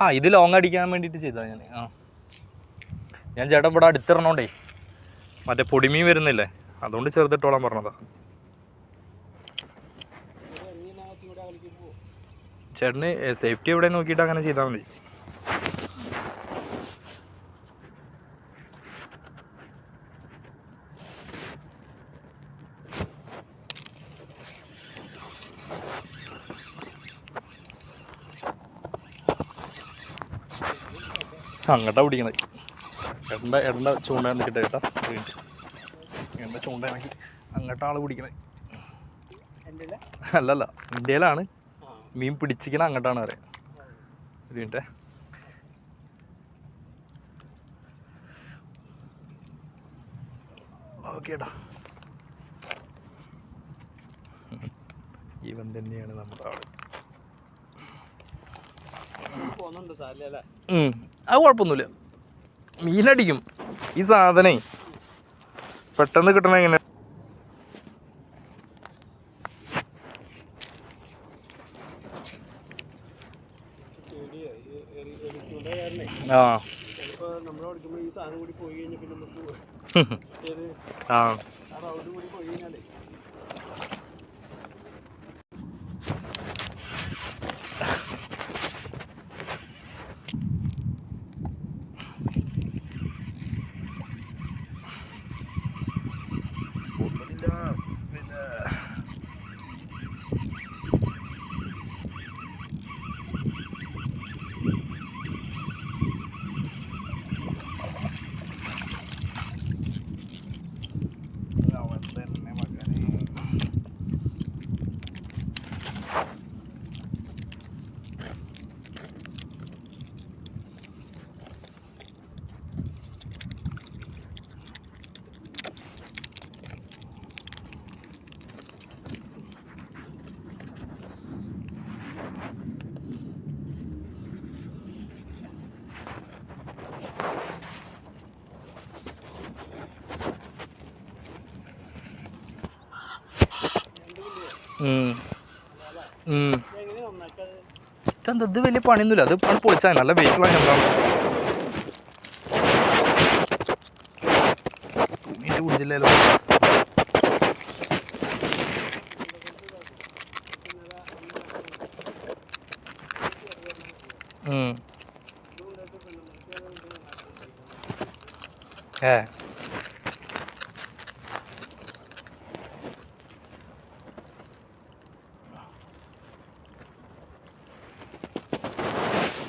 ആ ഇത് ലോങ് അടിക്കാൻ വേണ്ടിയിട്ട് ചെയ്തതാണ് ഞാൻ. ഞാൻ ചേട്ടൻ ഇവിടെ അടുത്തിറണോണ്ടേ മറ്റേ പൊടിമീൻ വരുന്നില്ലേ, അതുകൊണ്ട് ചെറുതിട്ടോളാൻ പറഞ്ഞതാ. ചേട്ടന് സേഫ്റ്റി എവിടെ നോക്കിയിട്ട് അങ്ങനെ ചെയ്താൽ മതി. അങ്ങോട്ടാ പിടിക്കണത്. എടണ്ട ചൂണ്ട നിൽക്കട്ടെ കേട്ടോ. എന്റെ ചൂണ്ടയാണെങ്കിൽ അങ്ങോട്ടാണ് പിടിക്കണത്. അല്ലല്ല, ഇന്ത്യയിലാണ് മീൻ പിടിച്ചിക്കണ അങ്ങോട്ടാണ് പറയാം. ഒരു മിനിറ്റേ. ഓക്കേടാ, ഇവൻ തന്നെയാണ് നമ്മുടെ ആള്. അത് കുഴപ്പമൊന്നുമില്ല, മീനടിക്കും. ഈ സാധനേ പെട്ടെന്ന് കിട്ടണ എങ്ങനെ? ആ ആ ഇതെന്താ, ഇത് വലിയ പണിയൊന്നുമില്ല. അത് പണി പൊളിച്ചാൽ നല്ല വെയിറ്റുള്ള ഞങ്ങളാണ്. തുണിയിട്ട് കുടിച്ചില്ലല്ലോ. ഏ